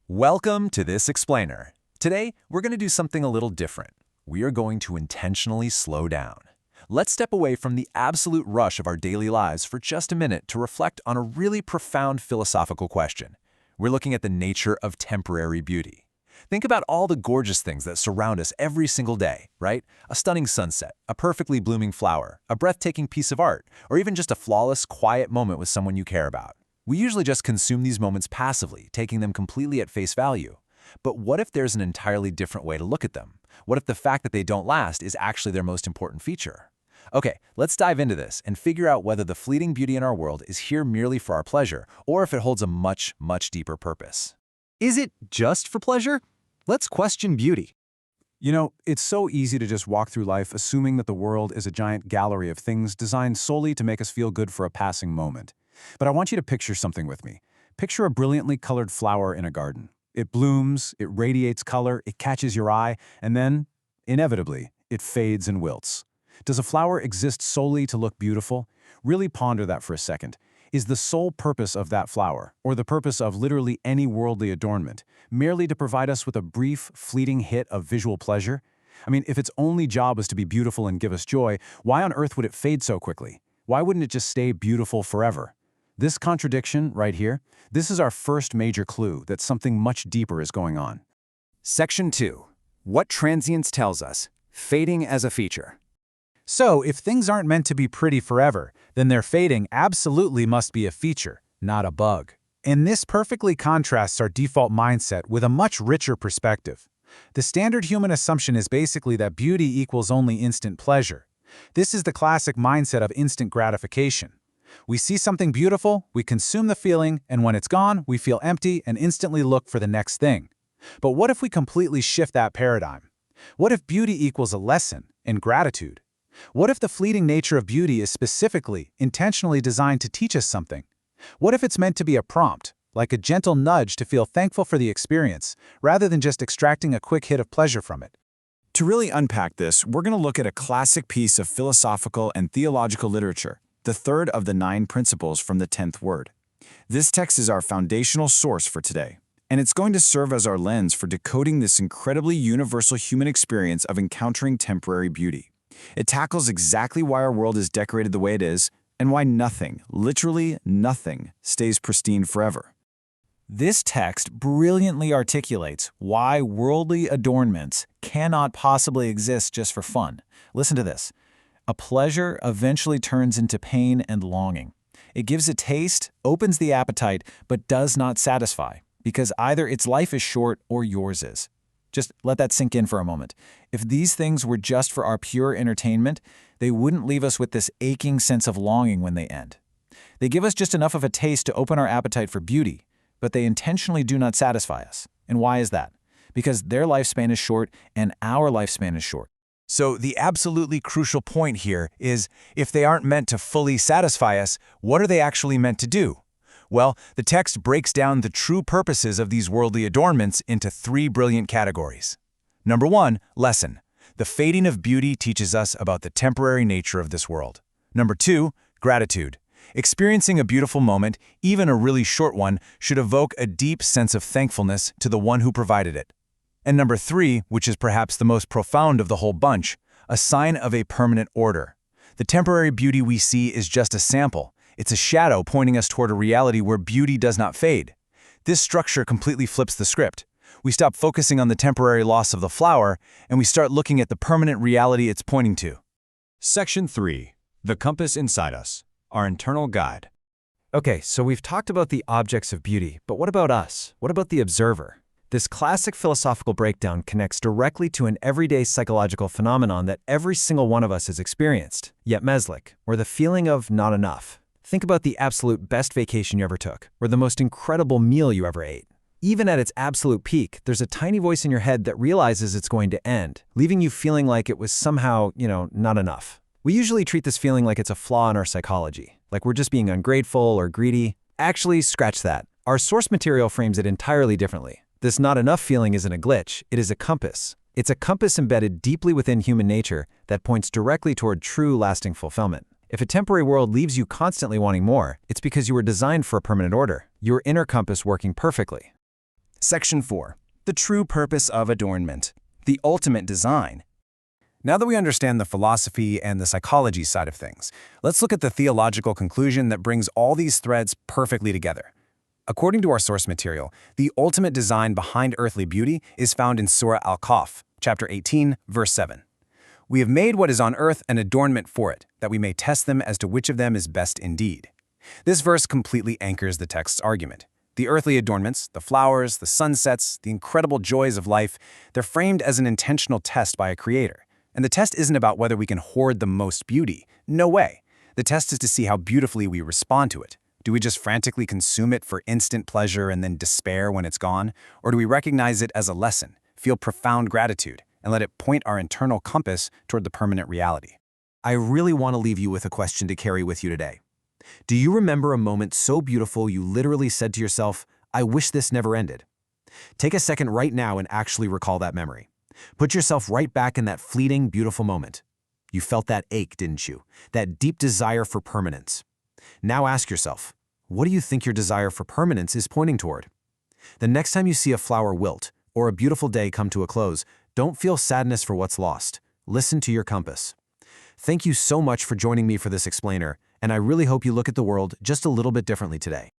Welcome to this explainer. Today, we're going to do something a little different. We are going to intentionally slow down. Let's step away from the absolute rush of our daily lives for just a minute to reflect on a really profound philosophical question. We're looking at the nature of temporary beauty. Think about all the gorgeous things that surround us every single day, right? A stunning sunset, a perfectly blooming flower, a breathtaking piece of art, or even just a flawless, quiet moment with someone you care about. We usually just consume these moments passively, taking them completely at face value. But what if there's an entirely different way to look at them? What if the fact that they don't last is actually their most important feature? Okay, let's dive into this and figure out whether the fleeting beauty in our world is here merely for our pleasure or if it holds a much, much deeper purpose. Is it just for pleasure? Let's question beauty. You know, it's so easy to just walk through life assuming that the world is a giant gallery of things designed solely to make us feel good for a passing moment. But I want you to picture something with me. Picture a brilliantly colored flower in a garden. It blooms, it radiates color, it catches your eye, and then, inevitably, it fades and wilts. Does a flower exist solely to look beautiful? Really ponder that for a second. Is the sole purpose of that flower, or the purpose of literally any worldly adornment, merely to provide us with a brief, fleeting hit of visual pleasure? I mean, if its only job was to be beautiful and give us joy, why on earth would it fade so quickly? Why wouldn't it just stay beautiful forever? This contradiction, right here, this is our first major clue that something much deeper is going on. Section 2. What transience tells us. Fading as a feature. So, if things aren't meant to be pretty forever, then their fading absolutely must be a feature, not a bug. And this perfectly contrasts our default mindset with a much richer perspective. The standard human assumption is basically that beauty equals only instant pleasure. This is the classic mindset of instant gratification. We see something beautiful, we consume the feeling, and when it's gone, we feel empty and instantly look for the next thing. But what if we completely shift that paradigm? What if beauty equals a lesson and gratitude? What if the fleeting nature of beauty is specifically, intentionally designed to teach us something? What if it's meant to be a prompt, like a gentle nudge to feel thankful for the experience, rather than just extracting a quick hit of pleasure from it? To really unpack this, we're going to look at a classic piece of philosophical and theological literature, the third of the 9 principles from the 10th word. This text is our foundational source for today, and it's going to serve as our lens for decoding this incredibly universal human experience of encountering temporary beauty. It tackles exactly why our world is decorated the way it is, and why nothing, literally nothing, stays pristine forever. This text brilliantly articulates why worldly adornments cannot possibly exist just for fun. Listen to this. A pleasure eventually turns into pain and longing. It gives a taste, opens the appetite, but does not satisfy, because either its life is short or yours is. Just let that sink in for a moment. If these things were just for our pure entertainment, they wouldn't leave us with this aching sense of longing when they end. They give us just enough of a taste to open our appetite for beauty, but they intentionally do not satisfy us. And why is that? Because their lifespan is short and our lifespan is short. So the absolutely crucial point here is, if they aren't meant to fully satisfy us, what are they actually meant to do? Well, the text breaks down the true purposes of these worldly adornments into 3 brilliant categories. Number 1, lesson. The fading of beauty teaches us about the temporary nature of this world. Number 2, gratitude. Experiencing a beautiful moment, even a really short one, should evoke a deep sense of thankfulness to the one who provided it. And number 3, which is perhaps the most profound of the whole bunch, a sign of a permanent order. The temporary beauty we see is just a sample. It's a shadow pointing us toward a reality where beauty does not fade. This structure completely flips the script. We stop focusing on the temporary loss of the flower, and we start looking at the permanent reality it's pointing to. Section 3. The compass inside us. Our internal guide. Okay, so we've talked about the objects of beauty, but what about us? What about the observer? This classic philosophical breakdown connects directly to an everyday psychological phenomenon that every single one of us has experienced, yet meslic, or the feeling of not enough. Think about the absolute best vacation you ever took, or the most incredible meal you ever ate. Even at its absolute peak, there's a tiny voice in your head that realizes it's going to end, leaving you feeling like it was somehow, not enough. We usually treat this feeling like it's a flaw in our psychology, like we're just being ungrateful or greedy. Actually, scratch that. Our source material frames it entirely differently. This not enough feeling isn't a glitch, it is a compass. It's a compass embedded deeply within human nature that points directly toward true, lasting fulfillment. If a temporary world leaves you constantly wanting more, it's because you were designed for a permanent order, your inner compass working perfectly. Section 4. The true purpose of adornment. The ultimate design. Now that we understand the philosophy and the psychology side of things, let's look at the theological conclusion that brings all these threads perfectly together. According to our source material, the ultimate design behind earthly beauty is found in Surah Al-Kahf, chapter 18, verse 7. We have made what is on earth an adornment for it, that we may test them as to which of them is best indeed. This verse completely anchors the text's argument. The earthly adornments, the flowers, the sunsets, the incredible joys of life, they're framed as an intentional test by a creator. And the test isn't about whether we can hoard the most beauty. No way. The test is to see how beautifully we respond to it. Do we just frantically consume it for instant pleasure and then despair when it's gone? Or do we recognize it as a lesson, feel profound gratitude, and let it point our internal compass toward the permanent reality? I really want to leave you with a question to carry with you today. Do you remember a moment so beautiful you literally said to yourself, "I wish this never ended"? Take a second right now and actually recall that memory. Put yourself right back in that fleeting, beautiful moment. You felt that ache, didn't you? That deep desire for permanence. Now ask yourself, what do you think your desire for permanence is pointing toward? The next time you see a flower wilt or a beautiful day come to a close, don't feel sadness for what's lost. Listen to your compass. Thank you so much for joining me for this explainer, and I really hope you look at the world just a little bit differently today.